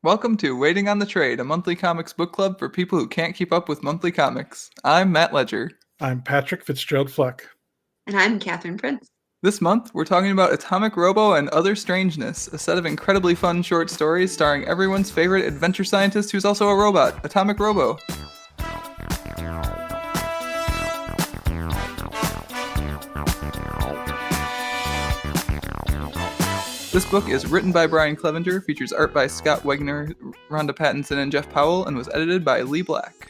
Welcome to Waiting on the Trade, a monthly comics book club for people who can't keep up with monthly comics. I'm Matt Ledger. I'm Patrick Fitzgerald Fleck. And I'm Catherine Prince. This month, we're talking about Atomic Robo and Other Strangeness, a set of incredibly fun short stories starring everyone's favorite adventure scientist who's also a robot, Atomic Robo. This book is written by Brian Clevenger, features art by Scott Wegner, Rhonda Pattinson, and Jeff Powell, and was edited by Lee Black.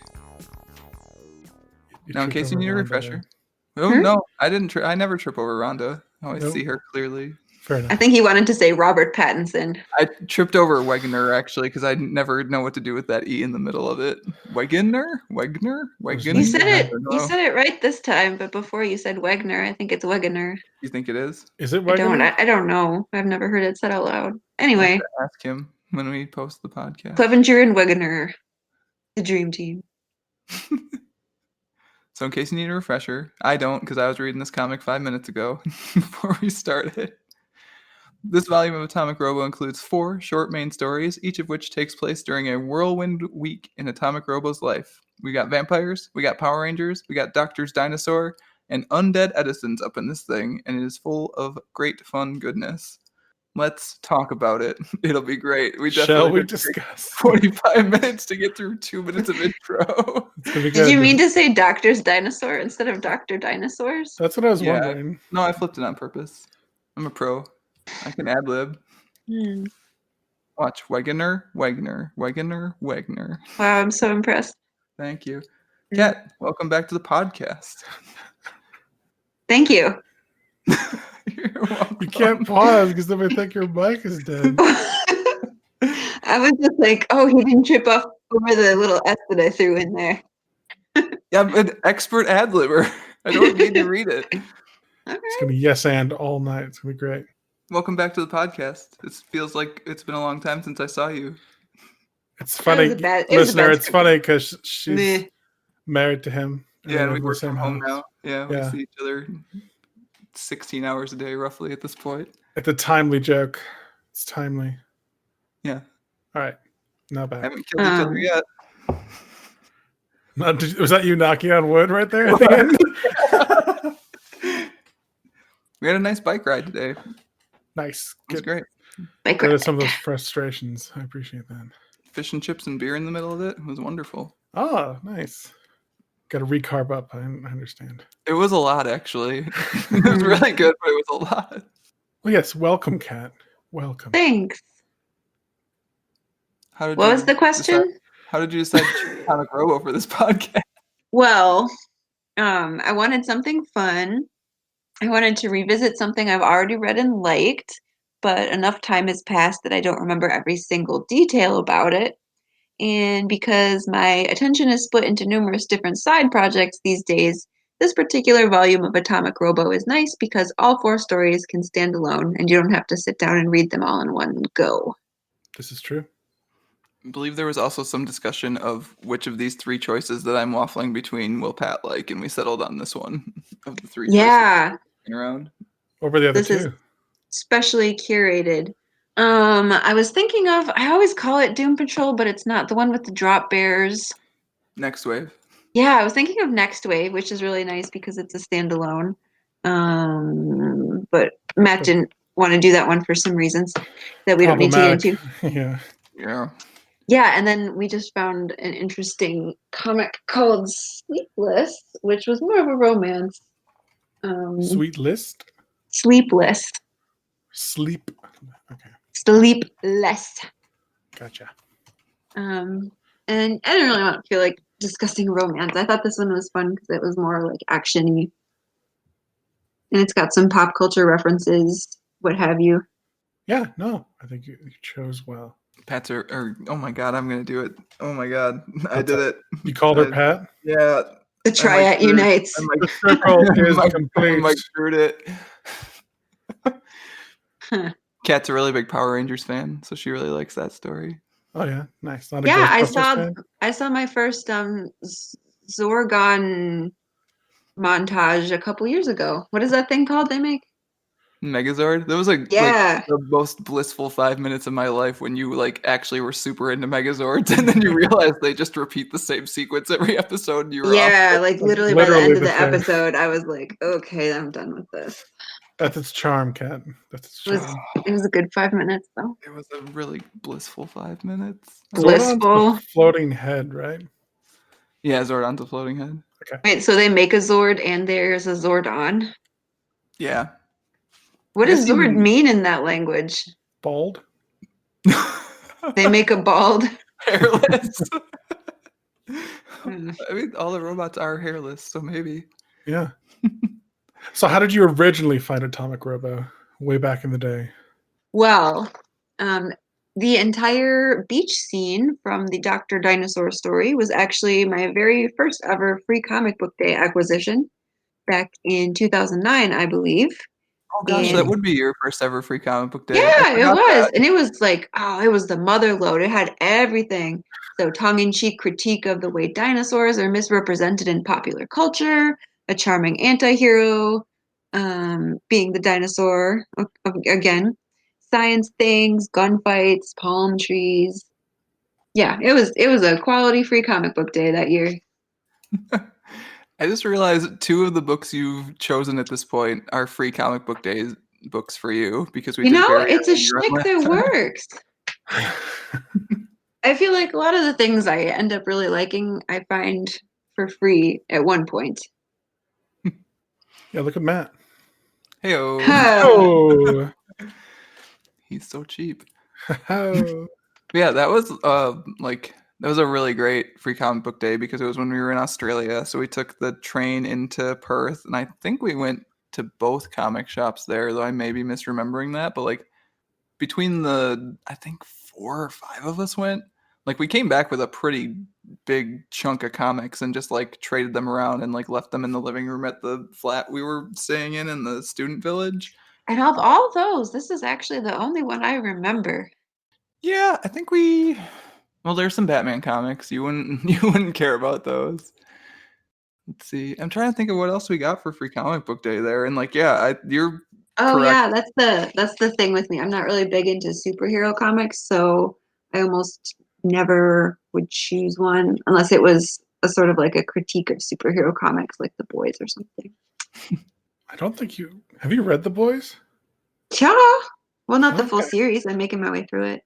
Now, in case you need a refresher. Oh, no, I didn't. I never trip over Rhonda. I always see her clearly. Fair enough. I think he wanted to say Robert Pattinson. I tripped over Wegner, actually, because I never know what to do with that E in the middle of it. Wegner? You said it. You said it right this time, but before you said Wegner, I think it's Wegener. You think it is? Is it Wegener? I don't know. I've never heard it said out loud. Anyway. Ask him when we post the podcast. Clevenger and Wegener. The dream team. So in case you need a refresher, I don't, because I was reading this comic 5 minutes ago before we started. This volume of Atomic Robo includes 4 short main stories, each of which takes place during a whirlwind week in Atomic Robo's life. We got vampires, we got Power Rangers, we got Doctor's Dinosaur, and Undead Edison's up in this thing, and it is full of great fun goodness. Let's talk about it. It'll be great. Shall we discuss? 45 minutes to get through 2 minutes of intro. Did you mean to say Doctor's Dinosaur instead of Dr. Dinosaurs? That's what I was wondering. No, I flipped it on purpose. I'm a pro. I can ad-lib. Watch. Wegener. Wow, I'm so impressed. Thank you. Kat, welcome back to the podcast. Thank you. You're welcome. You can't pause because then I think your mic is dead. I was just like, oh, he didn't trip off over the little S that I threw in there. Yeah, I'm an expert ad-libber. I don't need to read it. Okay. It's going to be yes and all night. It's going to be great. Welcome back to the podcast. It feels like it's been a long time since I saw you. It's funny, listener. It's funny because she's married to him. Yeah, and we work from home now. Yeah, we Yeah. see each other 16 hours a day, roughly, at this point. It's a timely joke. It's timely. Yeah. All right. Now back. Haven't killed each other yet. Was that you knocking on wood right there at the end? We had a nice bike ride today. Nice. It was great. Get rid of some of those frustrations. I appreciate that. Fish and chips and beer in the middle of it. It was wonderful. Oh, nice. Got to recarb up. I understand. It was a lot, actually. It was really good, but it was a lot. Well, yes. Welcome, Kat. Welcome. Thanks. What was the question? How did you decide to choose Atomic Robo for this podcast? Well, I wanted something fun. I wanted to revisit something I've already read and liked, but enough time has passed that I don't remember every single detail about it. And because my attention is split into numerous different side projects these days, this particular volume of Atomic Robo is nice because all 4 stories can stand alone and you don't have to sit down and read them all in one go. This is true. I believe there was also some discussion of which of these 3 choices that I'm waffling between will Pat like, and we settled on this one of the 3 choices around. What were the other This 2? is specially curated. I was thinking of, I always call it Doom Patrol, but it's not the one with the drop bears. Next Wave. Yeah, I was thinking of Next Wave, which is really nice because it's a standalone. But Matt didn't want to do that one for some reasons that we don't need to get into. Yeah. Yeah, and then we just found an interesting comic called Sleepless, which was more of a romance. Sweet list? Sleepless. Sleep. Okay. Sleepless. Gotcha. And I didn't really feel like discussing romance. I thought this one was fun because it was more like action-y. And it's got some pop culture references, what have you. Yeah, no, I think you chose well. Pat's oh my God, I'm going to do it. Oh my God, I did it. You called her Pat? Yeah. The triad unites. The circle is complete. Mike screwed it. Kat's a really big Power Rangers fan, so she really likes that story. Oh yeah, nice. Yeah, I saw my first Zorgon montage a couple years ago. What is that thing called they make? Megazord. That was like Yeah. the most blissful 5 minutes of my life when you like actually were super into Megazords, and then you realize they just repeat the same sequence every episode, and you were Yeah, off. like literally by the end of the episode, I was like, okay, I'm done with this. That's its charm, Kat. That's its charm. It was a good 5 minutes, though. It was a really blissful 5 minutes. Blissful. Floating head, right? Yeah, Zordon's a floating head. Okay. Wait, so they make a Zord and there's a Zordon? Yeah. What does Zord mean in that language? Bald. They make a bald. Hairless. I mean, all the robots are hairless, so maybe. Yeah. So how did you originally find Atomic Robo way back in the day? Well, the entire beach scene from the Dr. Dinosaur story was actually my very first ever free comic book day acquisition back in 2009, I believe. Oh gosh, that would be your first ever free comic book day. Yeah, it was. And it was like, it was the mother load. It had everything. So tongue-in-cheek critique of the way dinosaurs are misrepresented in popular culture, a charming anti-hero, being the dinosaur, again, science things, gunfights, palm trees. Yeah, it was a quality free comic book day that year. I just realized 2 of the books you've chosen at this point are free comic book days books for you because we it's a shtick that works. I feel like a lot of the things I end up really liking, I find for free at one point. Yeah, look at Matt. Hey-o. He's so cheap. Yeah, that was that was a really great free comic book day because it was when we were in Australia. So we took the train into Perth, and I think we went to both comic shops there, though I may be misremembering that. But like between I think 4 or 5 of us went. Like we came back with a pretty big chunk of comics and just like traded them around and like left them in the living room at the flat we were staying in the student village. And of all those, this is actually the only one I remember. Yeah, I think well, there's some Batman comics. You wouldn't care about those. Let's see. I'm trying to think of what else we got for free comic book day there. And like, yeah, you're correct. Yeah, that's the thing with me. I'm not really big into superhero comics, so I almost never would choose one unless it was a sort of like a critique of superhero comics like The Boys or something. I don't think have you read The Boys? Yeah. Well, not the full series. I'm making my way through it.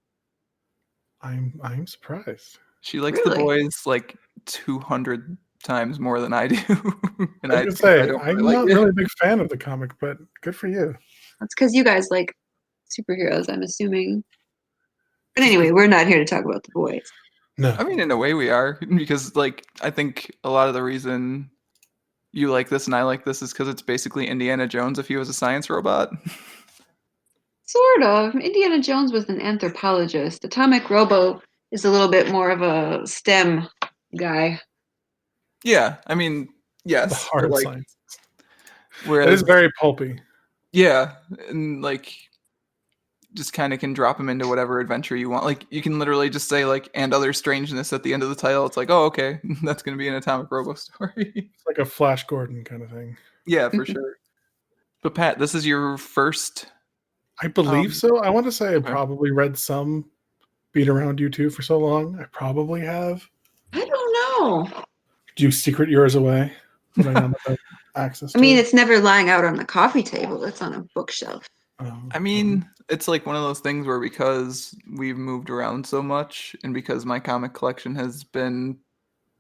I'm surprised. She likes The Boys like 200 times more than I do. And I'm not really a big fan of the comic, but good for you. That's because you guys like superheroes, I'm assuming. But anyway, we're not here to talk about The Boys. No. I mean, in a way we are, because like I think a lot of the reason you like this and I like this is because it's basically Indiana Jones if he was a science robot. Sort of. Indiana Jones was an anthropologist. Atomic Robo is a little bit more of a STEM guy. Yeah, I mean, yes. The hard science. Whereas it is very pulpy. Yeah, and like just kind of can drop him into whatever adventure you want. Like you can literally just say like "and other strangeness" at the end of the title. It's like, oh, okay, that's going to be an Atomic Robo story. It's like a Flash Gordon kind of thing. Yeah, for sure. But Pat, this is your first. I believe so. I want to say I probably read some being around you two for so long. I probably have. I don't know. Do you secret yours away? Access to it's never lying out on the coffee table. It's on a bookshelf. I mean, it's like one of those things where because we've moved around so much and because my comic collection has been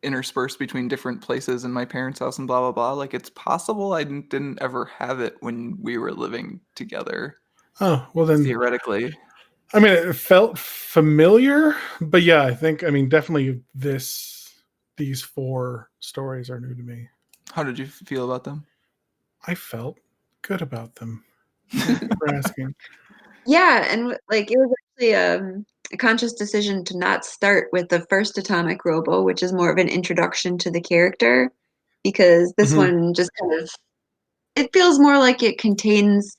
interspersed between different places in my parents' house and blah, blah, blah, like it's possible I didn't ever have it when we were living together. Oh, well then. Theoretically. I mean, it felt familiar, but yeah, I think, definitely these 4 stories are new to me. How did you feel about them? I felt good about them. For asking. Yeah, and like it was actually a conscious decision to not start with the first Atomic Robo, which is more of an introduction to the character, because this one just kind of it feels more like it contains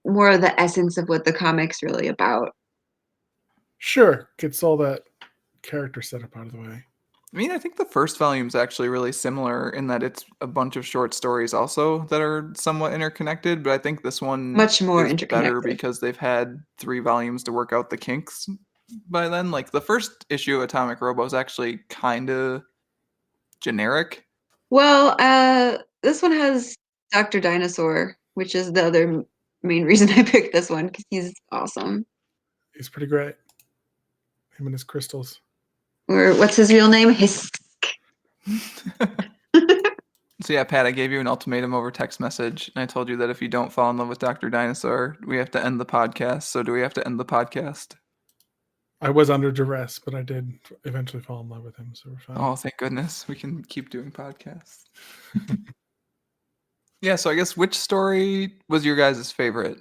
more of the essence of what the comic's really about. Sure, gets all that character setup out of the way. I mean, I think the first volume is actually really similar in that it's a bunch of short stories also that are somewhat interconnected, but I think this one Much more is better interconnected. because they've had 3 volumes to work out the kinks by then. Like the first issue of Atomic Robo is actually kind of generic. Well, this one has Dr. Dinosaur, which is the other main reason I picked this one because he's awesome. He's pretty great. Him and his crystals. Or what's his real name? His. So yeah, Pat, I gave you an ultimatum over text message, and I told you that if you don't fall in love with Dr. Dinosaur, we have to end the podcast. So do we have to end the podcast? I was under duress, but I did eventually fall in love with him, so we're fine. Oh, thank goodness. We can keep doing podcasts. Yeah, so I guess which story was your guys' favorite?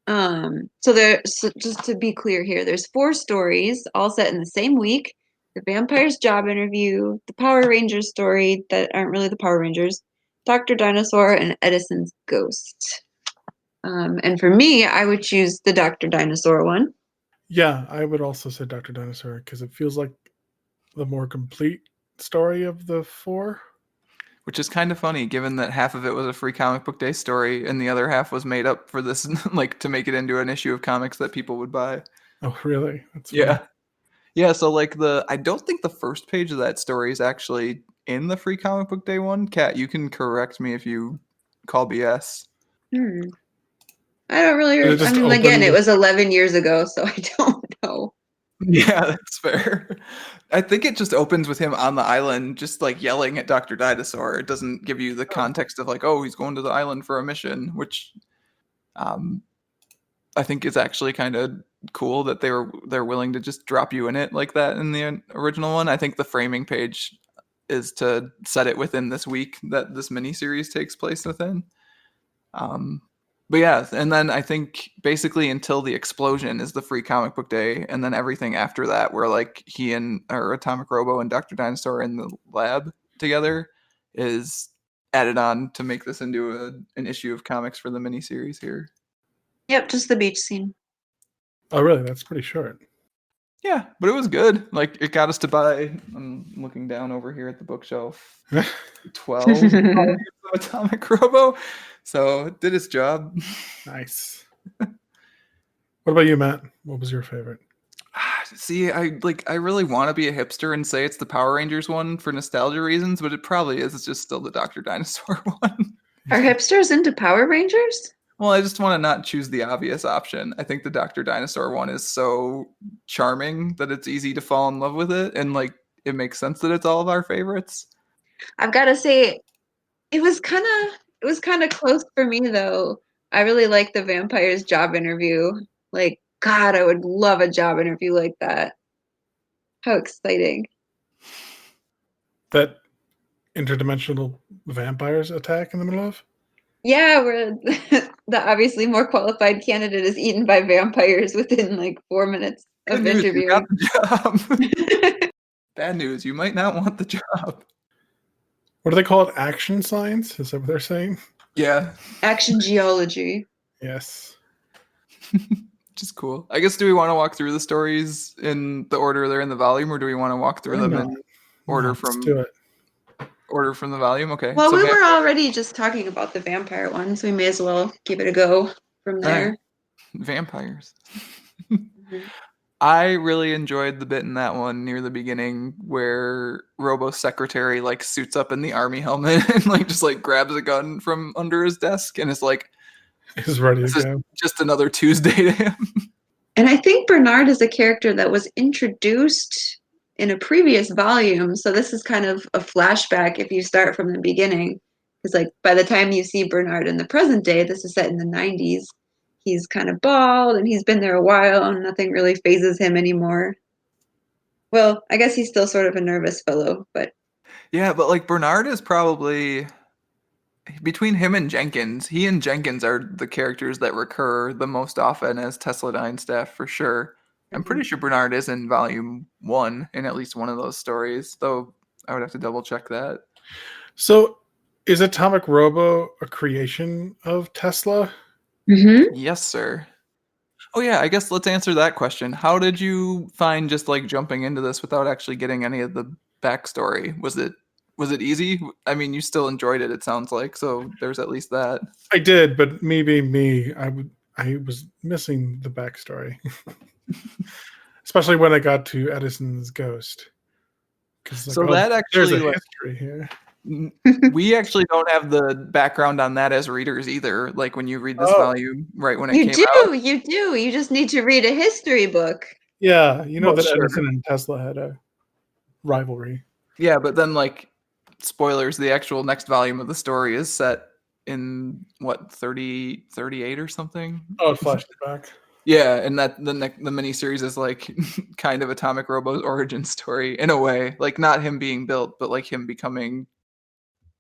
So just to be clear here, there's 4 stories all set in the same week. The vampire's job interview, the Power Rangers story that aren't really the Power Rangers, Dr. Dinosaur, and Edison's ghost. And for me, I would choose the Dr. Dinosaur one. Yeah, I would also say Dr. Dinosaur because it feels like the more complete story of the 4. Which is kind of funny, given that half of it was a free comic book day story, and the other half was made up for this, like to make it into an issue of comics that people would buy. Oh, really? That's Yeah, funny. yeah. So like I don't think the first page of that story is actually in the free comic book day one. Kat, you can correct me if you call BS. I don't really. It just I mean, again, it opened- was 11 years ago, so I don't know. Yeah, that's fair. I think it just opens with him on the island, just like yelling at Dr. Dinosaur. It doesn't give you the context of like, oh, he's going to the island for a mission, which I think is actually kind of cool that they're willing to just drop you in it like that in the original one. I think the framing page is to set it within this week that this miniseries takes place within. But yeah, and then I think basically until the explosion is the free comic book day, and then everything after that, where like he and or Atomic Robo and Dr. Dinosaur in the lab together, is added on to make this into an issue of comics for the miniseries here. Yep, just the beach scene. Oh, really? That's pretty short. Yeah, but it was good. Like it got us to buy. I'm looking down over here at the bookshelf. 12 volumes of Atomic Robo, so it did its job. Nice. What about you, Matt? What was your favorite? See, I really want to be a hipster and say it's the Power Rangers one for nostalgia reasons, but it probably is. It's just still the Dr. Dinosaur one. Are hipsters into Power Rangers? Well, I just want to not choose the obvious option. I think the Dr. Dinosaur one is so charming that it's easy to fall in love with it, and like it makes sense that it's all of our favorites. I've got to say, it was kind of close for me though. I really like the vampire's job interview. Like, God, I would love a job interview like that. How exciting! That interdimensional vampires attack in the middle of? Yeah, where the obviously more qualified candidate is eaten by vampires within like 4 minutes of Good news, you got interviewing. the job. Bad news, you might not want the job. What do they call it? Action science? Is that what they're saying? Yeah, Action geology. Yes. which is cool. I guess do we want to walk through the stories in the order they're in the volume, or do we want to walk through them in order Let's from do it. order from the volume? Okay. Well, so we were already just talking about the vampire one, so we may as well give it a go from there. Vampires. Mhm. I really enjoyed the bit in that one near the beginning where Robo's secretary like suits up in the army helmet and like just like grabs a gun from under his desk and is like, He's ready this to is go. just another Tuesday to him. And I think Bernard is a character that was introduced in a previous volume, so this is kind of a flashback if you start from the beginning. Because like by the time you see Bernard in the present day, this is set in the 90s. He's kind of bald and he's been there a while and nothing really phases him anymore. Well, I guess he's still sort of a nervous fellow, but Yeah, but like Bernard is probably between him and Jenkins, he and Jenkins are the characters that recur the most often as Tesla 9 staff for sure. I'm pretty sure Bernard is in volume 1 in at least one of those stories, though I would have to double check that. So is Atomic Robo a creation of Tesla? Yes, sir. Oh yeah, I guess let's answer that question. How did you find just like jumping into this without actually getting any of the backstory? Was it easy? I mean, you still enjoyed it, it sounds like, so there's at least that. I did, but me being me, I was missing the backstory, especially when I got to Edison's ghost. Because So that there's actually, a like, history here. we actually don't have the background on that as readers either. Like when you read this Oh. volume right when it You came do, out. you do. You just need to read a history book. Yeah, you know Well, that sure. Edison and Tesla had a rivalry. Yeah, but then like spoilers, the actual next volume of the story is set in what 38 or something. Oh, it flashed it back. Yeah, and that the mini series is like kind of Atomic Robo's origin story in a way, like not him being built, but like him becoming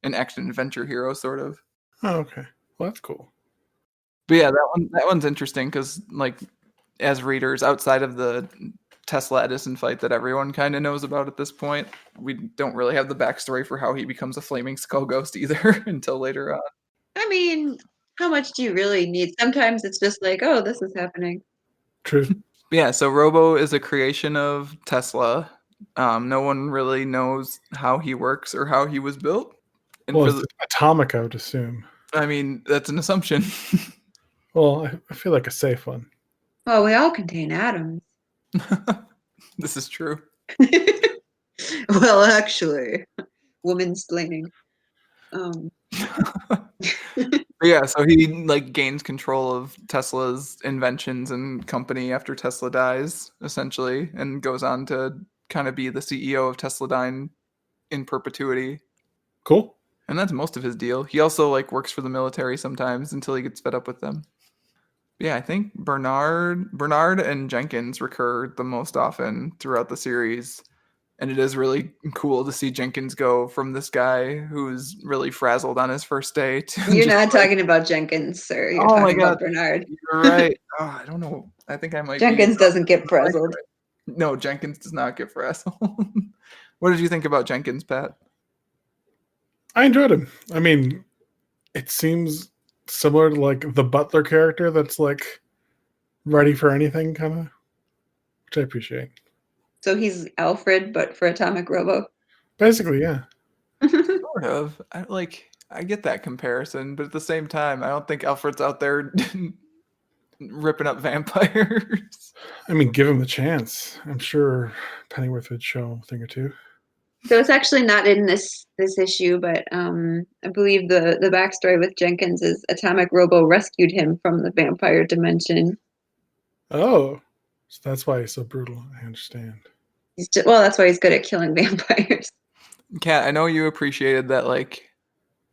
an action adventure hero, sort of. Oh, okay. Well, that's cool. But yeah, that one's interesting because like as readers, outside of the Tesla Edison fight that everyone kind of knows about at this point, we don't really have the backstory for how he becomes a flaming skull ghost either until later on. I mean, how much do you really need? Sometimes it's just like, oh, this is happening. True. Yeah, so Robo is a creation of Tesla. No one really knows how he works or how he was built. And Well, for it's atomic, I would assume. I mean, that's an assumption. Well, I feel like a safe one. Well, we all contain atoms. This is true. Well, actually, woman's splaining. Yeah, so he like gains control of Tesla's inventions and company after Tesla dies, essentially, and goes on to kind of be the CEO of Tesladyne in perpetuity. Cool. And that's most of his deal. He also like works for the military sometimes until he gets fed up with them. Yeah, I think Bernard and Jenkins recur the most often throughout the series. And it is really cool to see Jenkins go from this guy who's really frazzled on his first day to You're just not like, talking about Jenkins, sir. You're oh my talking about God, Bernard. you're right. Oh, I don't know. I think I might Jenkins be. doesn't get frazzled. No, Jenkins does not get frazzled. What did you think about Jenkins, Pat? I enjoyed him. I mean, it seems similar to like the Butler character that's like ready for anything, kind of, which I appreciate. So he's Alfred, but for Atomic Robo. Basically, yeah. Sort of. I get that comparison, but at the same time, I don't think Alfred's out there ripping up vampires. I mean, give him the chance. I'm sure Pennyworth would show a thing or two. So it's actually not in this issue, but I believe the backstory with Jenkins is Atomic Robo rescued him from the vampire dimension. Oh, so that's why he's so brutal. I understand. Well, that's why he's good at killing vampires. Kat, I know you appreciated that like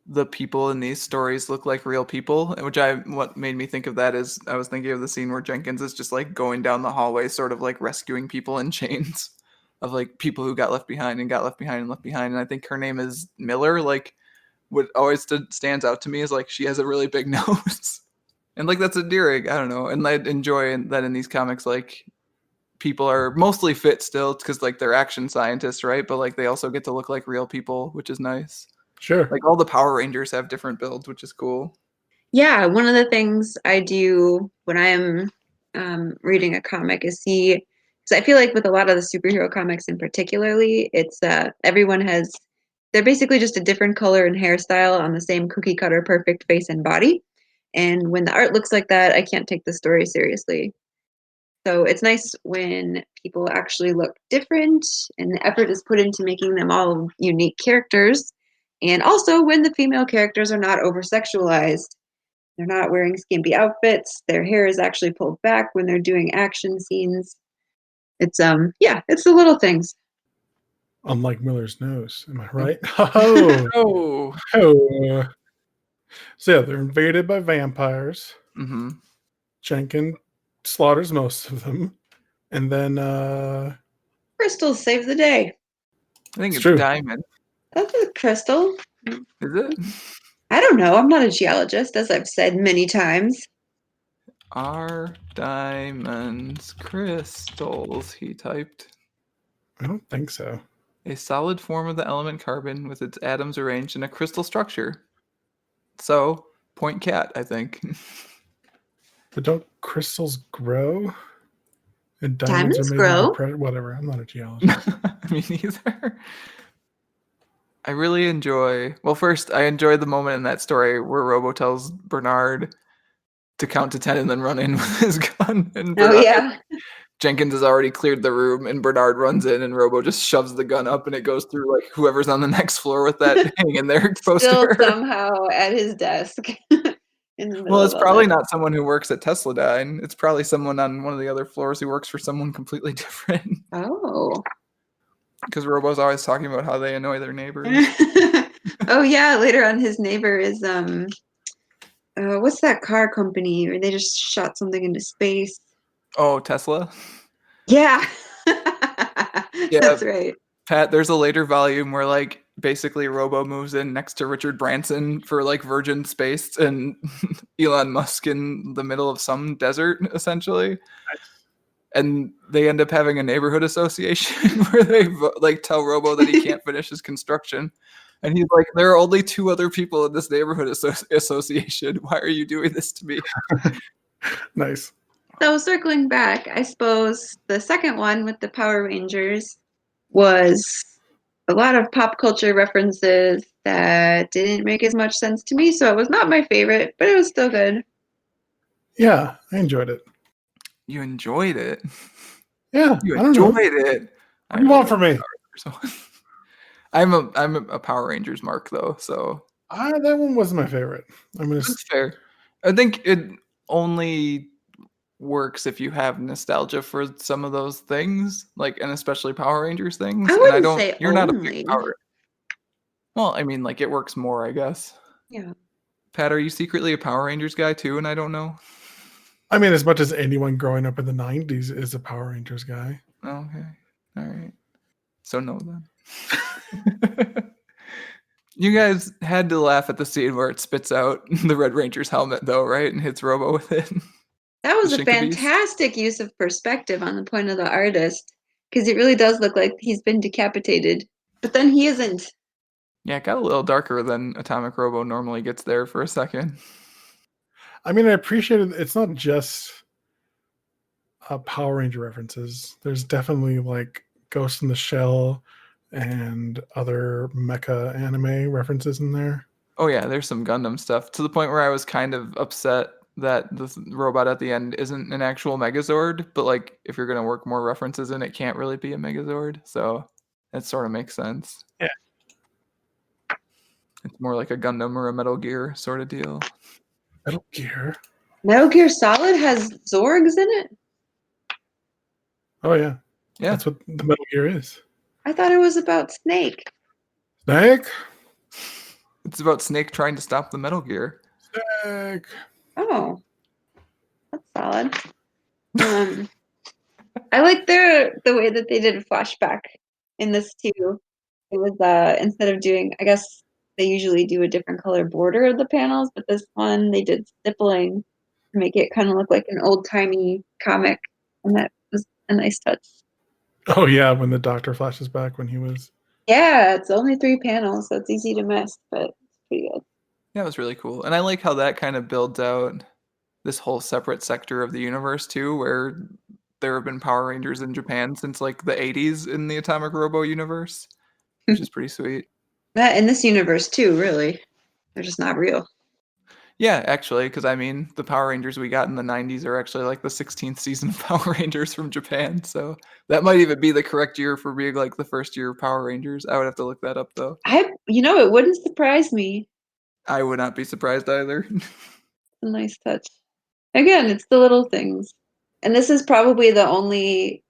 the people in these stories look like real people, what made me think of that is I was thinking of the scene where Jenkins is just like going down the hallway, sort of like rescuing people in chains of like people who got left behind and got left behind and left behind. And I think her name is Miller. Like what always stands out to me is like she has a really big nose. And like that's endearing. I don't know. And I enjoy that in these comics, like people are mostly fit still because like they're action scientists, right? But like they also get to look like real people, which is nice. Sure. Like all the Power Rangers have different builds, which is cool. Yeah, one of the things I do when I'm reading a comic is see, because I feel like with a lot of the superhero comics in particularly, it's they're basically just a different color and hairstyle on the same cookie cutter perfect face and body. And when the art looks like that, I can't take the story seriously. So it's nice when people actually look different and the effort is put into making them all unique characters. And also when the female characters are not over sexualized. They're not wearing skimpy outfits. Their hair is actually pulled back when they're doing action scenes. It's it's the little things. Unlike Miller's nose, am I right? Oh, Oh. oh. So yeah, they're invaded by vampires. Mm-hmm. Jenkins slaughters most of them, and then Crystals save the day. I think It's it's true. diamond. That's a crystal. Is it? I don't know. I'm not a geologist, as I've said many times. Are diamonds crystals? He typed. I don't think so. A solid form of the element carbon with its atoms arranged in a crystal structure. So, point cat, I think. But don't crystals grow? And diamonds are made under whatever. I'm not a geologist. Me neither. I really enjoy. Well, first, I enjoy the moment in that story where Robo tells Bernard to count to 10 and then run in with his gun. And Oh, yeah. Jenkins has already cleared the room, and Bernard runs in, and Robo just shoves the gun up, and it goes through like whoever's on the next floor with that hanging there poster. Still somehow at his desk. In the middle Well, it's of probably it. not someone who works at Tesladyne. It's probably someone on one of the other floors who works for someone completely different. Oh. Because Robo's always talking about how they annoy their neighbors. Oh yeah, later on his neighbor is what's that car company where they just shot something into space? Oh, Tesla? Yeah. Yeah. That's right. Pat, there's a later volume where like basically Robo moves in next to Richard Branson for like Virgin Space and Elon Musk in the middle of some desert, essentially. And they end up having a neighborhood association where they like tell Robo that he can't finish his construction. And he's like, there are only 2 other people in this neighborhood association. Why are you doing this to me? Nice. So circling back, I suppose the second one with the Power Rangers was a lot of pop culture references that didn't make as much sense to me. So it was not my favorite, but it was still good. Yeah, I enjoyed it. You enjoyed it? Yeah, You I don't know. enjoyed it. What do you want from me? I'm a Power Rangers mark though, so that one wasn't my favorite. that's fair. I think it only works if you have nostalgia for some of those things, like, and especially Power Rangers things. I And wouldn't say you're not a only. big Power. Well, I mean, like it works more, I guess. Yeah. Pat, are you secretly a Power Rangers guy too? And I don't know. I mean, as much as anyone growing up in the 90s is a Power Rangers guy. Okay. All right. So no then. You guys had to laugh at the scene where it spits out the Red Ranger's helmet, though, right? And hits Robo with it. That was The a Shinkabees. fantastic use of perspective on the point of the artist, because it really does look like he's been decapitated, but then he isn't. Yeah, it got a little darker than Atomic Robo normally gets there for a second. I mean, I appreciate it. It's not just Power Ranger references. There's definitely like Ghost in the Shell and other mecha anime references in there. Oh yeah, there's some Gundam stuff to the point where I was kind of upset that the robot at the end isn't an actual Megazord, but like if you're gonna work more references in, it can't really be a Megazord, so that sort of makes sense. Yeah. It's more like a Gundam or a Metal Gear sort of deal. Metal Gear. Metal Gear Solid has Zorgs in it? Oh yeah. Yeah. That's what the Metal Gear is. I thought it was about Snake. Snake? It's about Snake trying to stop the Metal Gear. Snake. Oh. That's solid. I like the way that they did a flashback in this too. It was instead of doing, I guess they usually do a different color border of the panels, but this one they did stippling to make it kind of look like an old-timey comic, and that was a nice touch. Oh yeah, when the doctor flashes back when he was. Yeah, it's only 3 panels, so it's easy to miss, but it's pretty good. Yeah, it was really cool. And I like how that kind of builds out this whole separate sector of the universe too, where there have been Power Rangers in Japan since like the 80s in the Atomic Robo universe, which is pretty sweet. That in this universe too, really. They're just not real. Yeah, actually, because I mean, the Power Rangers we got in the 90s are actually like the 16th season of Power Rangers from Japan. So that might even be the correct year for being like the first year of Power Rangers. I would have to look that up though. It wouldn't surprise me. I would not be surprised either. A nice touch. Again, it's the little things. And this is probably the only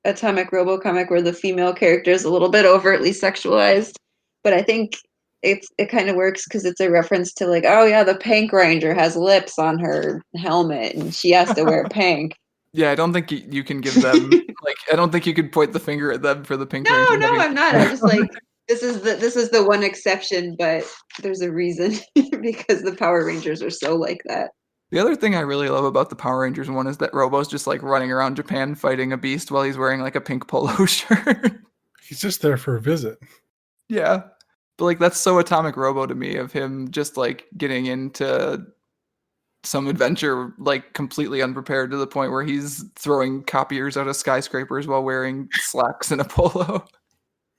Atomic Robo comic where the female character is a little bit overtly sexualized. But I think it kind of works because it's a reference to like, oh yeah, the Pink Ranger has lips on her helmet and she has to wear pink. Yeah, I don't think you can give them like I don't think you could point the finger at them for the Pink Ranger. No, I'm not. I'm just like this is the one exception, but there's a reason because the Power Rangers are so like that. The other thing I really love about the Power Rangers one is that Robo's just like running around Japan fighting a beast while he's wearing like a pink polo shirt. He's just there for a visit. Yeah. But like that's so Atomic Robo to me of him just like getting into some adventure like completely unprepared to the point where he's throwing copiers out of skyscrapers while wearing slacks and a polo.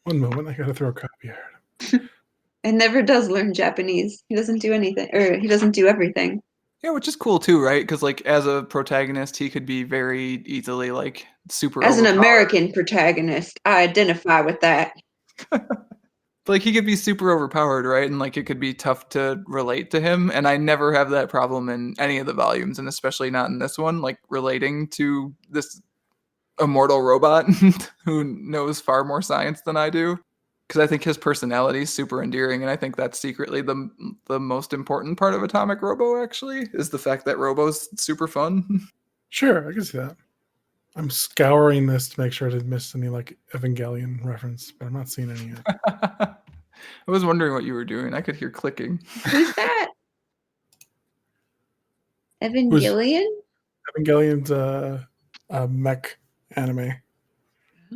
One moment, I gotta throw a copy here. And never does learn Japanese. He doesn't do anything, or he doesn't do everything. Yeah, which is cool too, right? Because like as a protagonist, he could be very easily like super As an overpowered. American protagonist, I identify with that. Like he could be super overpowered, right? And like it could be tough to relate to him. And I never have that problem in any of the volumes, and especially not in this one, like relating to this immortal robot who knows far more science than I do. Because I think his personality is super endearing, and I think that's secretly the most important part of Atomic Robo. Actually, is the fact that Robo's super fun. Sure, I can see that. I'm scouring this to make sure I didn't miss any like Evangelion reference, but I'm not seeing any yet. I was wondering what you were doing. I could hear clicking. Who's that? Who's Evangelion? Evangelion's a mech anime.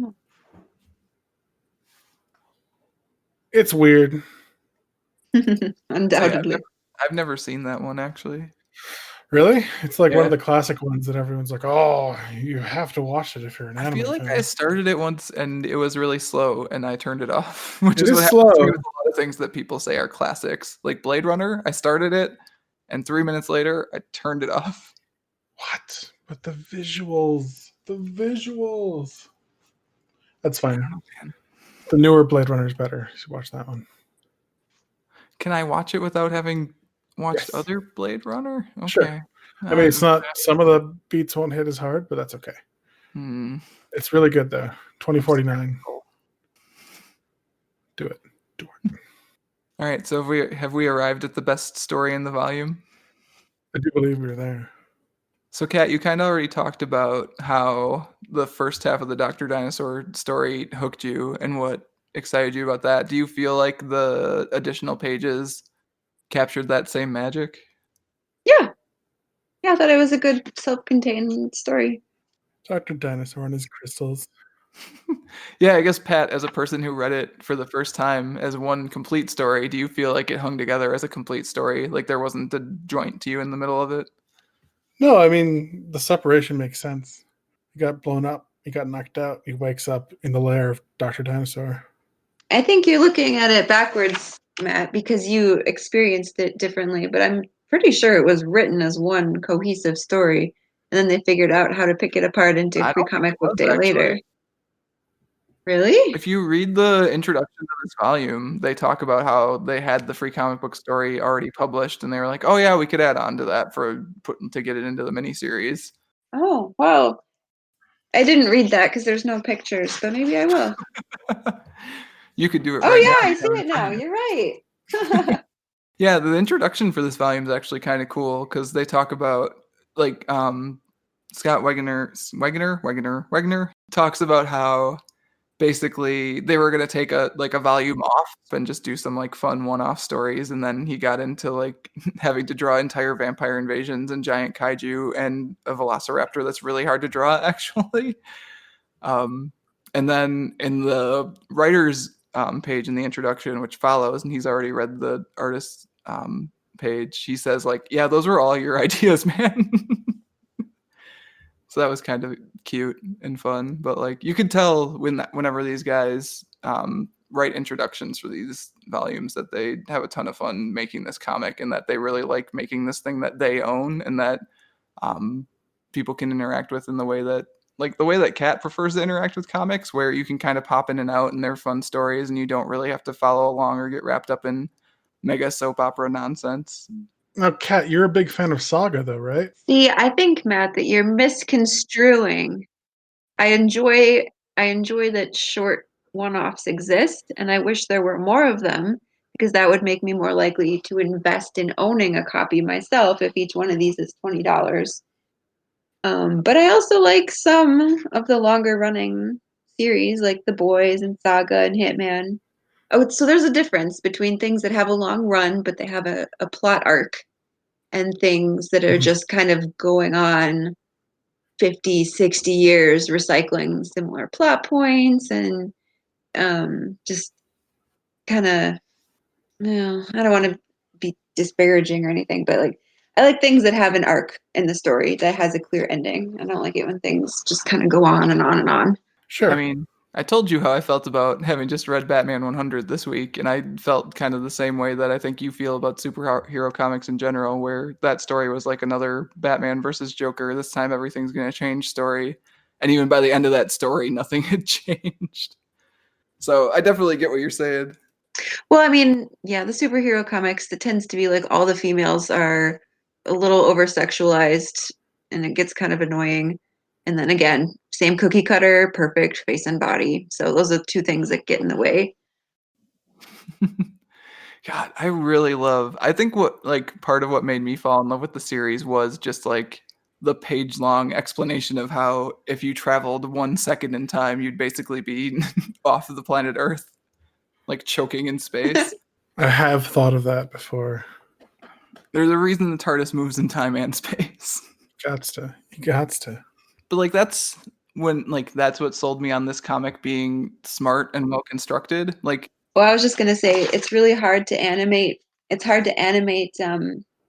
Oh. It's weird. Undoubtedly. I've never seen that one actually. Really? It's like one Yeah. of the classic ones that everyone's like, "Oh, you have to watch it if you're an I anime feel like fan." I started it once and it was really slow and I turned it off, which It is is what happens to slow. me with a lot of things that people say are classics. Like Blade Runner, I started it and 3 minutes later I turned it off. What? But the visuals. That's I fine. don't know, man. The newer Blade Runner is better. You should watch that one. Can I watch it without having watched Yes. other Blade Runner? Sure. Okay. I mean, it's not. Some of the beats won't hit as hard, but that's okay. Hmm. It's really good though. 2049. Do it. All right, so have we arrived at the best story in the volume? I do believe we were there. So, Kat, you kind of already talked about how the first half of the Dr. Dinosaur story hooked you and what excited you about that. Do you feel like the additional pages captured that same magic? Yeah. Yeah, I thought it was a good self-contained story. Dr. Dinosaur and his crystals. Yeah, I guess, Pat, as a person who read it for the first time as one complete story, do you feel like it hung together as a complete story? Like there wasn't a joint to you in the middle of it? No, I mean the separation makes sense. He got blown up. He got knocked out. He wakes up in the lair of Dr. Dinosaur. I think you're looking at it backwards, Matt, because you experienced it differently, but I'm pretty sure it was written as one cohesive story, and then they figured out how to pick it apart into I Free don't think Comic it Book was Day actually. later. Really? If you read the introduction to this volume, they talk about how they had the free comic book story already published, and they were like, "Oh yeah, we could add on to that for putting to get it into the miniseries." Oh, wow. I didn't read that because there's no pictures, but maybe I will. You could do it Oh right now. yeah, I see it now. You're right. Yeah, the introduction for this volume is actually kind of cool because they talk about like Scott Wagner talks about how basically they were gonna take a volume off and just do some like fun one-off stories, and then he got into like having to draw entire vampire invasions and giant kaiju and a velociraptor that's really hard to draw actually. And then in the writer's page in the introduction, which follows, and he's already read the artist's page, he says like, "Yeah, those were all your ideas, man." So that was kind of cute and fun. But like you could tell whenever these guys write introductions for these volumes that they have a ton of fun making this comic and that they really like making this thing that they own and that people can interact with in the way that Kat prefers to interact with comics, where you can kind of pop in and out and they're fun stories and you don't really have to follow along or get wrapped up in mega soap opera nonsense. Now, Kat, you're a big fan of Saga, though, right? See, I think, Matt, that you're misconstruing. I enjoy that short one-offs exist, and I wish there were more of them because that would make me more likely to invest in owning a copy myself if each one of these is $20. But I also like some of the longer running series like The Boys and Saga and Hitman. Oh, so there's a difference between things that have a long run but they have a plot arc and things that are just kind of going on 50, 60 years recycling similar plot points and just kind of, I don't want to be disparaging or anything, but like I like things that have an arc in the story that has a clear ending. I don't like it when things just kind of go on and on and on. Sure. I mean, I told you how I felt about having just read Batman 100 this week, and I felt kind of the same way that I think you feel about superhero comics in general, where that story was like another Batman versus Joker. This time everything's going to change story. And even by the end of that story, nothing had changed. So I definitely get what you're saying. Well, I mean, yeah, the superhero comics, it tends to be like all the females are a little over sexualized and it gets kind of annoying. And then again, same cookie cutter, perfect face and body. So those are two things that get in the way. God, I think what like part of what made me fall in love with the series was just like the page-long explanation of how if you traveled 1 second in time, you'd basically be off of the planet Earth, like choking in space. I have thought of that before. There's a reason the TARDIS moves in time and space. Gots to. You gots to. But like that's what sold me on this comic being smart and well constructed. Like, Well, I was just gonna say it's really hard to animate. It's hard to animate,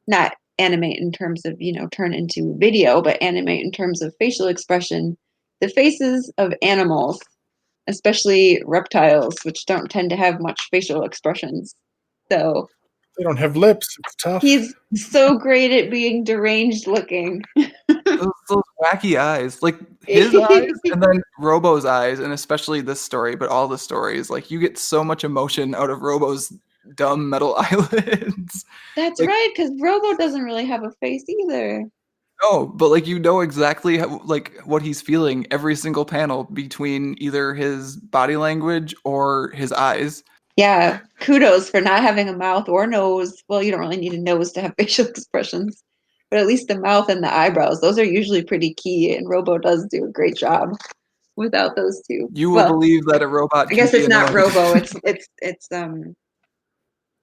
not animate in terms of, turn into video, but animate in terms of facial expression. The faces of animals, especially reptiles, which don't tend to have much facial expressions. So They don't have lips. It's tough. he's so great at being deranged looking. those wacky eyes, like his eyes and then Robo's eyes, and especially this story, but all the stories, like you get so much emotion out of Robo's dumb metal eyelids. That's Like, right, because Robo doesn't really have a face either. no, but like you know exactly how, like what he's feeling every single panel between either his body language or his eyes. Yeah, kudos for not having a mouth or nose. Well, you don't really need a nose to have facial expressions, but at least the mouth and the eyebrows, those are usually pretty key, and Robo does do a great job without those two. You will Well, believe that a robot I can guess be it's not annoying. Robo, it's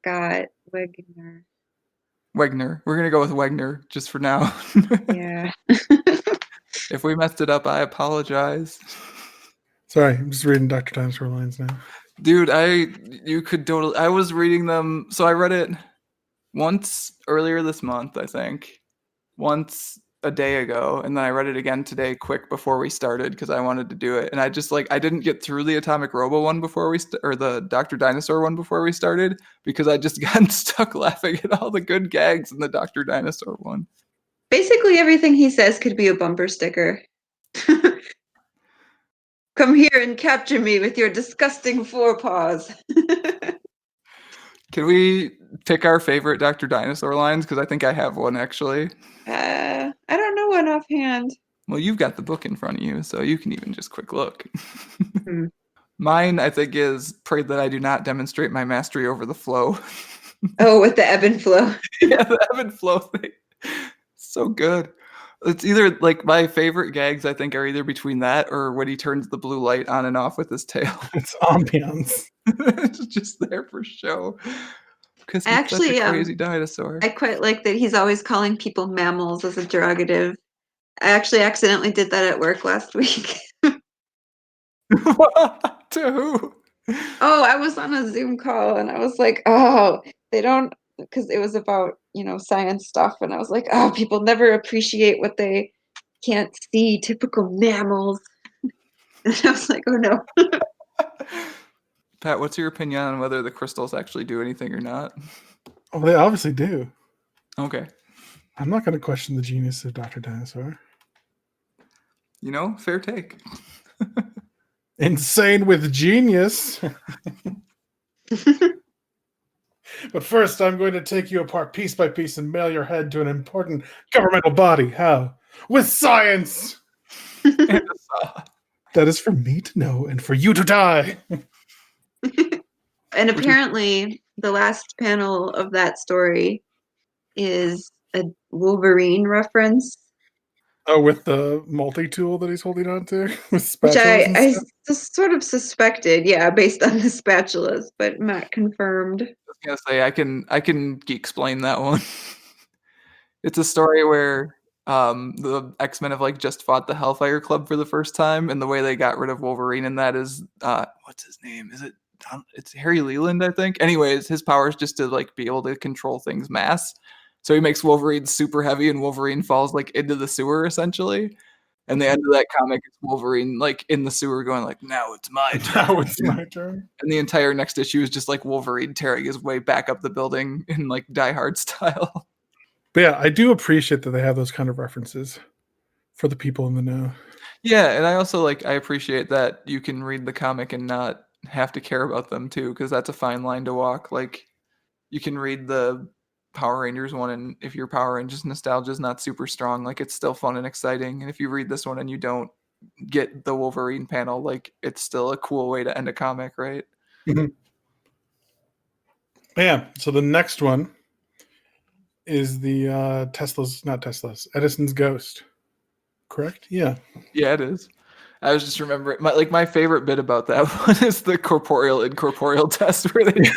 Scott Wegner. Wegner. We're gonna go with Wegner just for now. Yeah. If we messed it up, I apologize. Sorry, I'm just reading Dr. Dinosaur lines now. Dude, I was reading them, so I read it once earlier this month, I think. Once a day ago, and then I read it again today quick before we started because I wanted to do it. And I just like I didn't get through the Atomic Robo one before or the Dr. Dinosaur one before we started because I just got stuck laughing at all the good gags in the Dr. Dinosaur one. Basically everything he says could be a bumper sticker. Come here and capture me with your disgusting forepaws. Can we pick our favorite Dr. Dinosaur lines? Because I think I have one actually. I don't know one offhand. Well, you've got the book in front of you, so you can even just quick look. Hmm. Mine, I think, is pray that I do not demonstrate my mastery over the flow. Oh, with the ebb and flow. Yeah, the ebb and flow thing. So good. It's either like my favorite gags, I think, are either between that or when he turns the blue light on and off with his tail. It's ambiance. It's just there for show. Because he's Actually, such a crazy dinosaur. I quite like that he's always calling people mammals as a derogative. I actually accidentally did that at work last week. To who? Oh, I was on a Zoom call and I was like, oh, they don't, because it was about, science stuff. And I was like, oh, people never appreciate what they can't see, typical mammals. And I was like, oh no. Pat, what's your opinion on whether the crystals actually do anything or not? Oh, they obviously do. Okay. I'm not going to question the genius of Dr. Dinosaur. Fair take. Insane with genius. But first, I'm going to take you apart piece by piece and mail your head to an important governmental body. How? With science! That is for me to know and for you to die. And apparently, the last panel of that story is a Wolverine reference. Oh, with the multi-tool that he's holding on to? With spatulas Which and I stuff? just sort of suspected, yeah, based on the spatulas, but not confirmed. I was gonna say I can explain that one. It's a story where the X-Men have like just fought the Hellfire Club for the first time, and the way they got rid of Wolverine in that is what's his name? Is it it's Harry Leland, I think. Anyways, his power is just to like be able to control things mass. So he makes Wolverine super heavy, and Wolverine falls like into the sewer essentially. And the end of that comic is Wolverine like in the sewer going like, now it's my turn. Now it's my turn. And the entire next issue is just like Wolverine tearing his way back up the building in like Die Hard style. But yeah, I do appreciate that they have those kind of references for the people in the know. Yeah, and I also I appreciate that you can read the comic and not have to care about them too, because that's a fine line to walk. Like you can read the Power Rangers one, and if your Power Rangers nostalgia is not super strong, like it's still fun and exciting. And if you read this one and you don't get the Wolverine panel, like it's still a cool way to end a comic, right? Mm-hmm. Yeah. So the next one is the Edison's Ghost. Correct? Yeah. Yeah, it is. I was just remembering my favorite bit about that one is the corporeal incorporeal test where they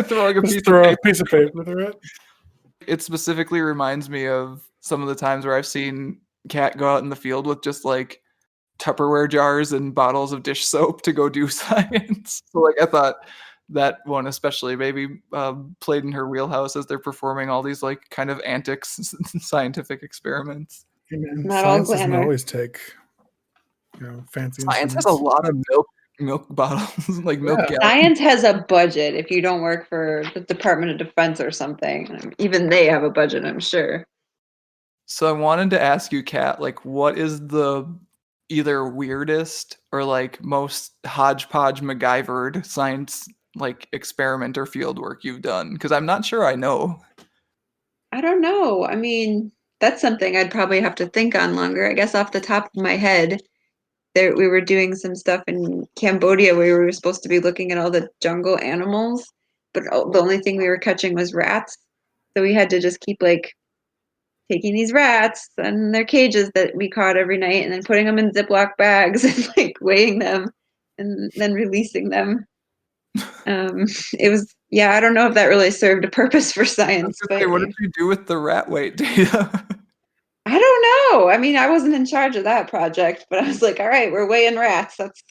throwing a piece of paper through it. It specifically reminds me of some of the times where I've seen Kat go out in the field with just like Tupperware jars and bottles of dish soap to go do science. So I thought that one especially maybe played in her wheelhouse as they're performing all these like kind of antics scientific experiments. Hey man, Not all science doesn't glamour. always take fancy Science has instruments. a lot of milk bottles, like milk gallons. Science has a budget if you don't work for the Department of Defense or something. Even they have a budget, I'm sure. So I wanted to ask you, Kat, what is the either weirdest or most hodgepodge MacGyvered science experiment or field work you've done? Because I'm not sure I know. I don't know. I mean, that's something I'd probably have to think on longer. I guess off the top of my head, we were doing some stuff in Cambodia where we were supposed to be looking at all the jungle animals, but the only thing we were catching was rats. So we had to just keep taking these rats and their cages that we caught every night and then putting them in Ziploc bags and weighing them and then releasing them. It was, I don't know if that really served a purpose for science. But what did you do with the rat weight data? I don't know. I mean, I wasn't in charge of that project, but I was like, all right, we're weighing rats. That's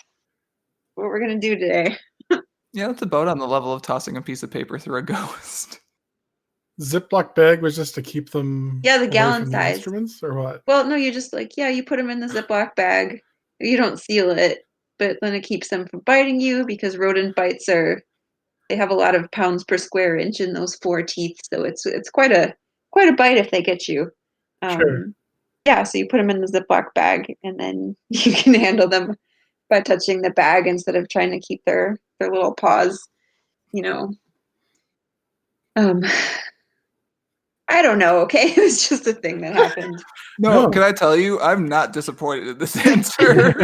what we're going to do today. Yeah, that's about on the level of tossing a piece of paper through a ghost. Ziploc bag was just to keep them the gallon size. The instruments or what? Well, no, you just you put them in the Ziploc bag. You don't seal it, but then it keeps them from biting you because rodent bites they have a lot of pounds per square inch in those 4 teeth. So it's quite a bite if they get you. Sure. Yeah, so you put them in the Ziploc bag and then you can handle them by touching the bag instead of trying to keep their little paws, I don't know, okay? It was just a thing that happened. No, can I tell you, I'm not disappointed in this answer.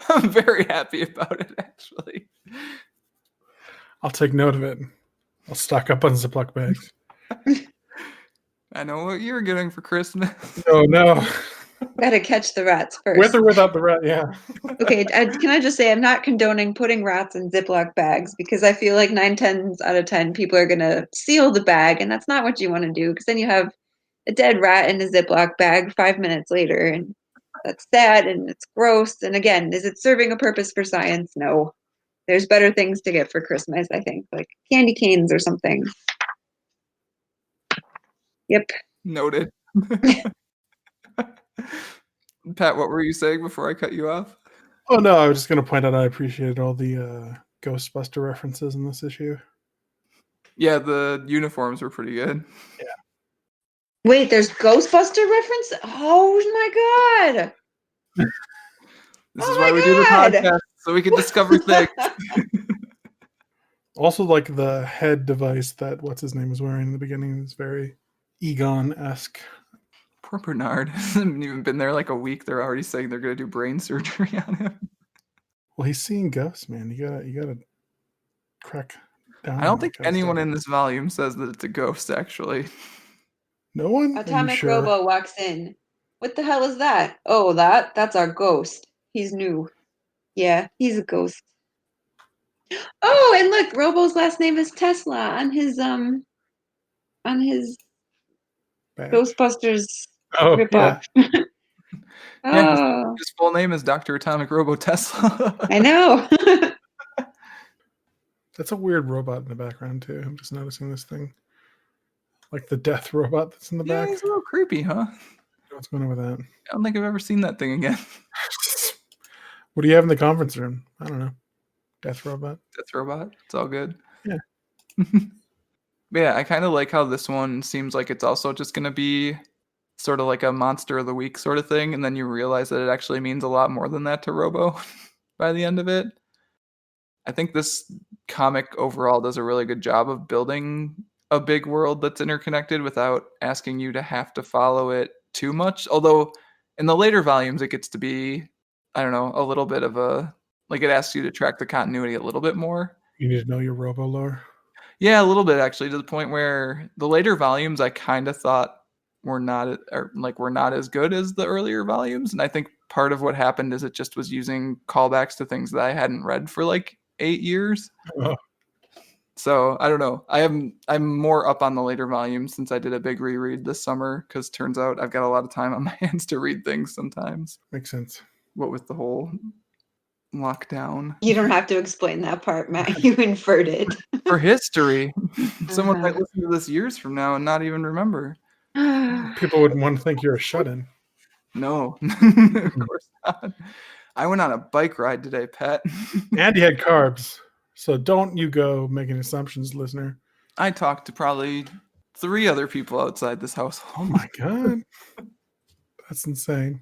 I'm very happy about it, actually. I'll take note of it. I'll stock up on Ziploc bags. I know what you're getting for Christmas. Oh, no. Gotta catch the rats first. With or without the rat, yeah. Okay, can I just say I'm not condoning putting rats in Ziploc bags because I feel like 9 out of 10 people are going to seal the bag, and that's not what you want to do because then you have a dead rat in a Ziploc bag 5 minutes later, and that's sad and it's gross. And again, is it serving a purpose for science? No. There's better things to get for Christmas, I think, like candy canes or something. Yep. Noted. Pat, what were you saying before I cut you off? Oh, no, I was just going to point out I appreciated all the Ghostbuster references in this issue. Yeah, the uniforms were pretty good. Yeah. Wait, there's Ghostbuster reference? Oh my god! This is why we do the podcast, so we can discover things. Also, the head device that what's-his-name was wearing in the beginning is very Egon-esque. Poor Bernard. Hasn't even been there a week. They're already saying they're going to do brain surgery on him. Well, he's seeing ghosts, man. You gotta crack down. I don't think anyone in this volume says that it's a ghost, actually. No one? Atomic Robo walks in. What the hell is that? Oh, that's our ghost. He's new. Yeah, he's a ghost. Oh, and look, Robo's last name is Tesla on his Badge. Ghostbusters ripoff. Yeah. Oh, his full name is Dr. Atomic Robo Tesla. I know. That's a weird robot in the background too. I'm just noticing this thing. Like the death robot that's in the Yeah, back. he's a little creepy, huh? What's going on with that? I don't think I've ever seen that thing again. What do you have in the conference room? I don't know. Death robot. Death robot. It's all good. Yeah. But yeah, I kind of like how this one seems like it's also just going to be sort of like a monster of the week sort of thing, and then you realize that it actually means a lot more than that to Robo by the end of it. I think this comic overall does a really good job of building a big world that's interconnected without asking you to have to follow it too much. Although in the later volumes, it gets to be, I don't know, a little bit of a, like it asks you to track the continuity a little bit more. You need to know your Robo lore. Yeah, a little bit actually, to the point where the later volumes I kind of thought were not, or like were not as good as the earlier volumes, and I think part of what happened is it just was using callbacks to things that I hadn't read for like 8 years. Oh, So I don't know. I'm more up on the later volumes since I did a big reread this summer, because turns out I've got a lot of time on my hands to read things sometimes. makes sense. What with the whole lockdown. You don't have to explain that part, Matt. You inferred it. For history, someone might listen to this years from now and not even remember. People would want to think you're a shut-in. No, of course not. I went on a bike ride today, Pat. And he had carbs. So don't you go making assumptions, listener. I talked to probably 3 other people outside this household. Oh my God. That's insane.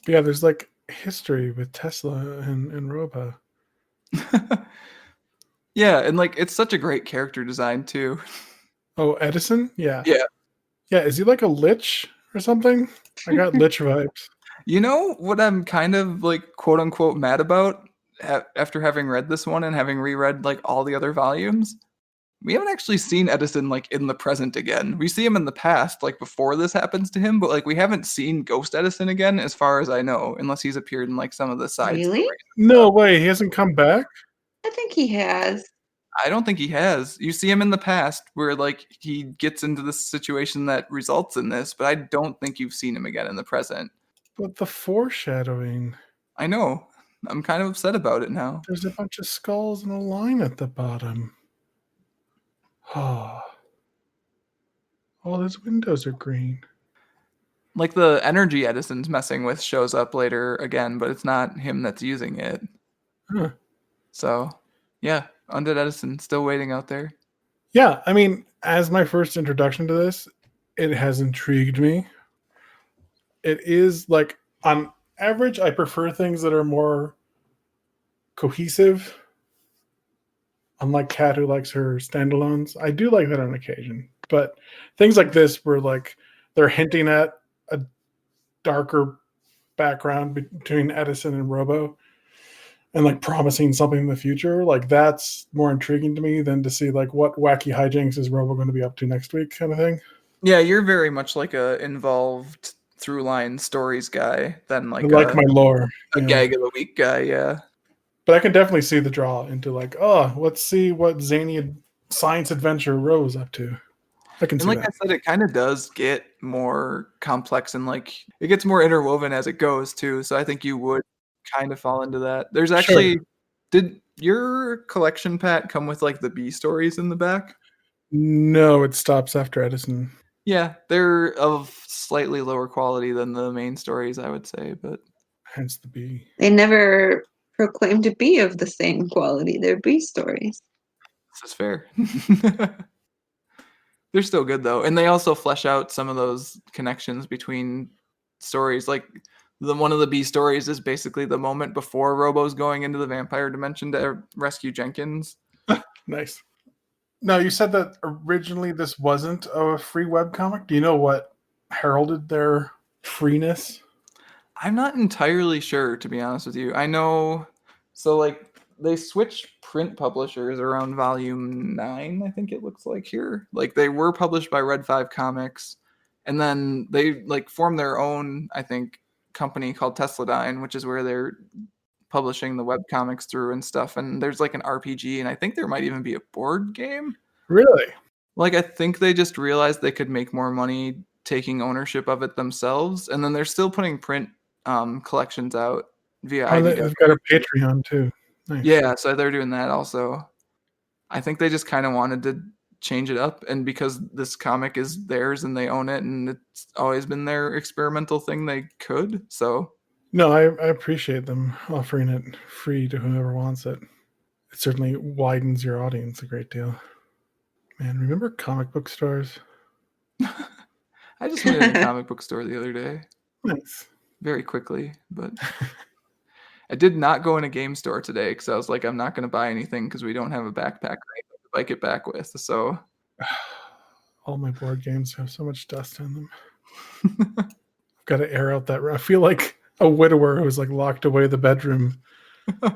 But yeah, there's like history with Tesla and Robo. Yeah, and like it's such a great character design too. Oh, Edison? Yeah. Yeah. Yeah, is he like a lich or something? I got lich vibes. You know what I'm kind of like quote unquote mad about after having read this one and having reread like all the other volumes? We haven't actually seen Edison like in the present again. We see him in the past, like before this happens to him, but like we haven't seen Ghost Edison again, as far as I know, unless he's appeared in like some of the side Really? stories. No way, he hasn't come back? I think he has. I don't think he has. You see him in the past where like he gets into this situation that results in this, but I don't think you've seen him again in the present. But the foreshadowing. I know. I'm kind of upset about it now. There's a bunch of skulls and a line at the bottom. Oh. All his windows are green. Like the energy Edison's messing with shows up later again, but it's not him that's using it. Huh. So, yeah, Undead Edison still waiting out there. Yeah, I mean, as my first introduction to this, it has intrigued me. It is like, on average, I prefer things that are more cohesive. Unlike Kat, who likes her standalones, I do like that on occasion. But things like this, where like they're hinting at a darker background between Edison and Robo, and like promising something in the future, like that's more intriguing to me than to see like what wacky hijinks is Robo going to be up to next week, kind of thing. Yeah, you're very much like a involved through line stories guy than like I like my lore. a Yeah. gag of the week guy. Yeah. But I can definitely see the draw into like, oh, let's see what zany science adventure Robo's up to. I can And see like that. I said, it kind of does get more complex and like it gets more interwoven as it goes too. So I think you would kind of fall into that. There's actually, did your collection, Pat, come with like the B stories in the back? No, it stops after Edison. Yeah, they're of slightly lower quality than the main stories, I would say, but Hence the B. They never proclaimed to be of the same quality. They're B stories. this is fair. They're still good though, and they also flesh out some of those connections between stories. Like one of the B stories is basically the moment before Robo's going into the vampire dimension to rescue Jenkins. Nice. Now, you said that originally this wasn't a free webcomic. Do you know what heralded their freeness? I'm not entirely sure, to be honest with you. I know, so like they switched print publishers around volume 9, I think it looks like here. Like they were published by Red 5 Comics, and then they like formed their own, I think, company called Tesladyne, which is where they're publishing the web comics through and stuff. And there's like an RPG, and I think there might even be a board game. Really? Like I think they just realized they could make more money taking ownership of it themselves, and then they're still putting print collections out via Oh, IDW. they've got a Patreon too. Nice. Yeah, so they're doing that also. I think they just kind of wanted to change it up, and because this comic is theirs and they own it and it's always been their experimental thing, they could. So No, I appreciate them offering it free to whoever wants it. It certainly widens your audience a great deal. Man, remember comic book stores? I just went in a comic book store the other day. Nice. Very quickly, but I did not go in a game store today because I was like, I'm not going to buy anything because we don't have a backpack to bike it back with. So all my board games have so much dust on them. I've got to air out that. I feel like a widower who's like locked away the bedroom.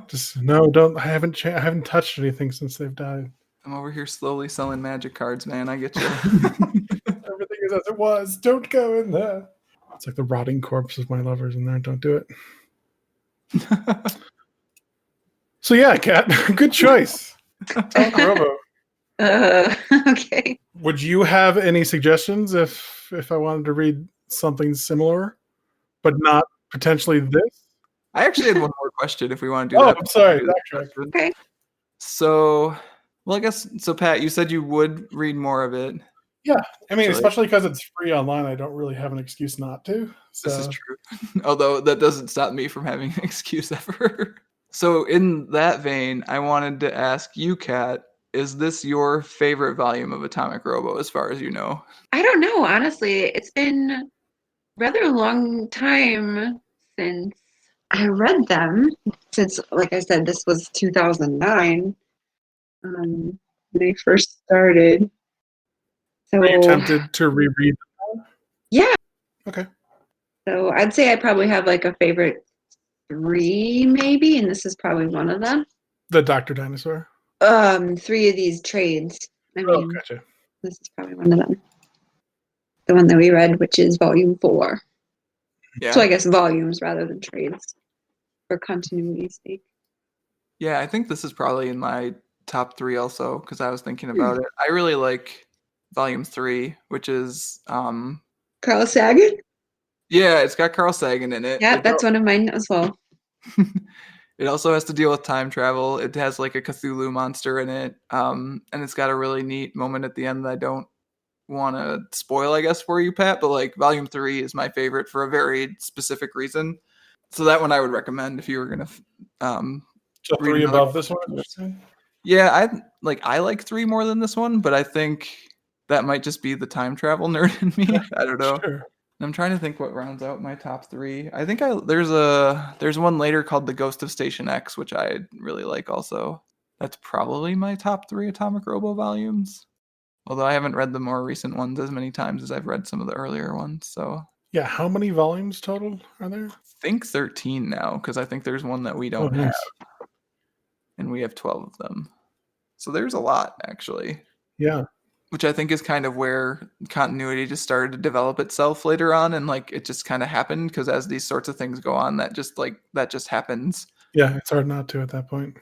Just no, don't. I haven't touched anything since they've died. I'm over here slowly selling magic cards, man. I get you. Everything is as it was. Don't go in there. It's like the rotting corpse of my lovers in there. Don't do it. So yeah, Kat, good choice. Atomic Robo. Okay. Would you have any suggestions if I wanted to read something similar, but not potentially this? I actually had one more question if we want to do that. I'm sorry. Okay. So, well, I guess so. Pat, you said you would read more of it. Yeah, I mean, especially because it's free online, I don't really have an excuse not to. So. This is true. Although that doesn't stop me from having an excuse ever. So in that vein, I wanted to ask you, Kat, is this your favorite volume of Atomic Robo as far as you know? I don't know, honestly. It's been rather a long time since I read them. Since, like I said, this was 2009 when they first started. So, were you tempted to reread them? Yeah. Okay. So I'd say I probably have like a favorite 3 maybe, and this is probably one of them. The Dr. Dinosaur? 3 of these trades. I mean, gotcha. This is probably one of them. The one that we read, which is volume 4. Yeah. So I guess volumes rather than trades for continuity's sake. Yeah, I think this is probably in my top 3 also because I was thinking about it. I really like volume 3, which is Carl Sagan? Yeah, it's got Carl Sagan in it. Yeah, that's one of mine as well. It also has to deal with time travel. It has like a Cthulhu monster in it. And it's got a really neat moment at the end that I don't want to spoil, I guess, for you, Pat. But like volume 3 is my favorite for a very specific reason. So that one I would recommend if you were going to so 3 above this one? Yeah, I like 3 more than this one, but I think that might just be the time travel nerd in me. I don't know. Sure. I'm trying to think what rounds out my top 3. I think there's one later called The Ghost of Station X, which I really like also. That's probably my top 3 Atomic Robo volumes. Although I haven't read the more recent ones as many times as I've read some of the earlier ones. So yeah, how many volumes total are there? I think 13 now, because I think there's one that we don't have. And we have 12 of them. So there's a lot, actually. Yeah. Which I think is kind of where continuity just started to develop itself later on, and like it just kind of happened because as these sorts of things go on, that just happens. Yeah, it's hard not to at that point.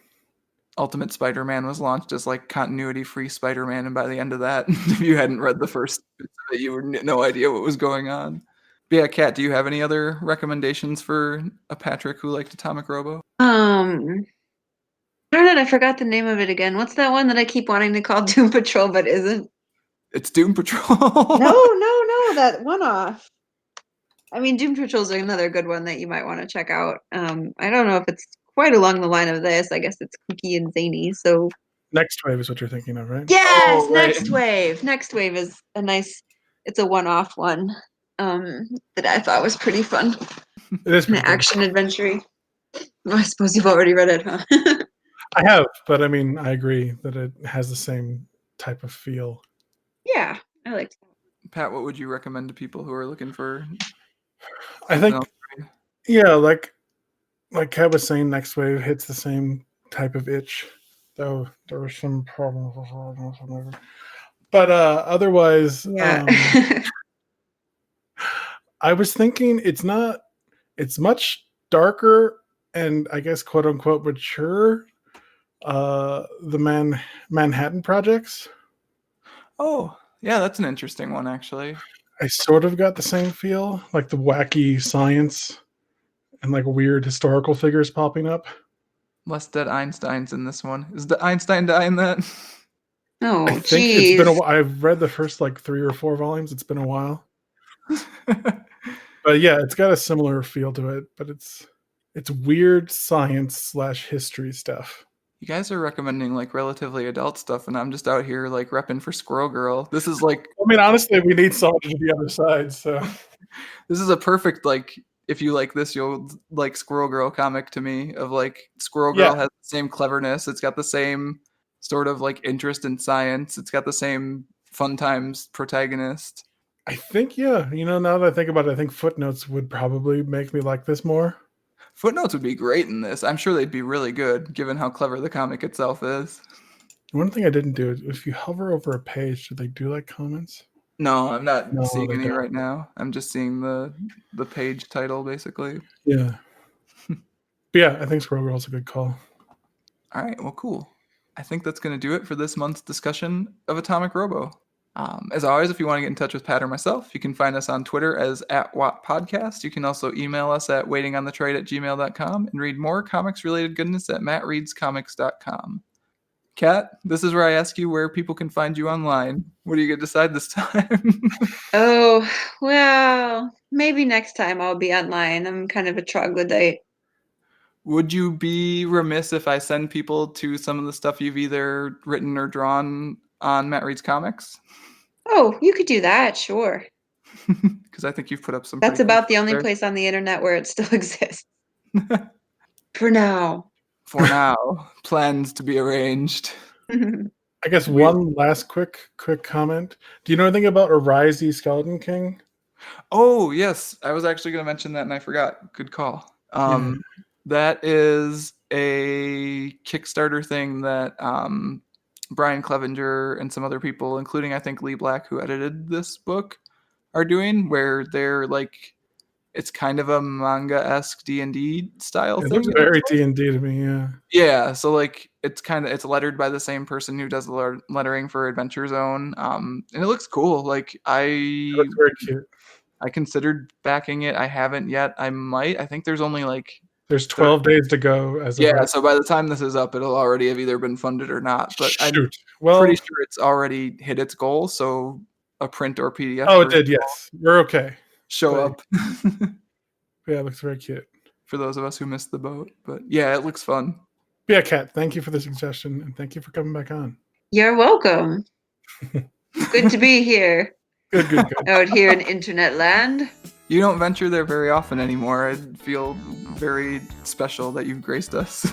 Ultimate Spider-Man was launched as like continuity-free Spider-Man, and by the end of that, if you hadn't read the first bits of it, you had no idea what was going on. But yeah, Kat, do you have any other recommendations for a Patrick who liked Atomic Robo? Darn it, I forgot the name of it again. What's that one that I keep wanting to call Doom Patrol but isn't? It's Doom Patrol. No, that one-off. I mean, Doom Patrol is another good one that you might want to check out. I don't know if it's quite along the line of this. I guess it's kooky and zany. So Next Wave is what you're thinking of, right? yes, Oh, right. Next Wave. Next Wave is it's a one-off one that I thought was pretty fun. It is An action adventure. I suppose you've already read it, huh? I have, but I mean, I agree that it has the same type of feel. Yeah, I liked that. Pat, what would you recommend to people who are looking for? I think, yeah, like Kat was saying, Next Wave hits the same type of itch, though there were some problems with it. But otherwise, Yeah. I was thinking it's much darker and I guess quote unquote mature. The Manhattan Projects. Oh, yeah, that's an interesting one, actually. I sort of got the same feel, like the wacky science and like weird historical figures popping up. Less dead Einsteins in this one. Is the Einstein die in that? Oh, I think it's been geez. I've read the first like 3 or 4 volumes. It's been a while. But yeah, it's got a similar feel to it, but it's weird science/history stuff. You guys are recommending like relatively adult stuff, and I'm just out here like repping for Squirrel Girl. This is like I mean, honestly, we need someone to do the other side, so this is a perfect like if you like this, you'll like Squirrel Girl comic to me. Of like Squirrel Girl yeah. has the same cleverness. It's got the same sort of like interest in science. It's got the same fun times protagonist. I think, yeah, now that I think about it, I think Footnotes would probably make me like this more. Footnotes would be great in this. I'm sure they'd be really good, given how clever the comic itself is. One thing I didn't do is if you hover over a page, do they do like comments? No, I'm not No, seeing they any don't. right now. I'm just seeing the page title, basically. Yeah. But yeah, I think Squirrel Girl's a good call. All right, well, cool. I think that's going to do it for this month's discussion of Atomic Robo. As always, if you want to get in touch with Pat or myself, you can find us on Twitter as @WattPodcast. You can also email us at waitingonthetrade@gmail.com and read more comics-related goodness at mattreadscomics.com. Kat, this is where I ask you where people can find you online. What are you going to decide this time? Oh, well, maybe next time I'll be online. I'm kind of a troglodyte. Would you be remiss if I send people to some of the stuff you've either written or drawn on Matt Reads Comics? Oh, you could do that, sure. Because I think you've put up some That's pretty cool about the stuff only there. place on the internet where it still exists. For now. For now, plans to be arranged. I guess one last quick comment. Do you know anything about Arise Skeleton King? Oh, yes. I was actually going to mention that and I forgot. Good call. Yeah. That is a Kickstarter thing that Brian Clevenger and some other people, including I think Lee Black, who edited this book, are doing, where they're like, it's kind of a manga-esque D&D style It thing. looks very D&D to me, yeah. Yeah, so like it's lettered by the same person who does the lettering for Adventure Zone, and it looks cool. Like It looks very cute. I considered backing it. I haven't yet. I might. I think there's only like there's 12 days to go as of yeah. right. So by the time this is up, it'll already have either been funded or not. But I'm Well, pretty sure it's already hit its goal. So a print or PDF. Oh, it did. Yes, we're okay. Show up. Yeah, it looks very cute. For those of us who missed the boat, but yeah, it looks fun. Yeah, Kat, thank you for the suggestion and thank you for coming back on. You're welcome. Good to be here. Good. Out here in internet land. You don't venture there very often anymore. I feel very special that you've graced us.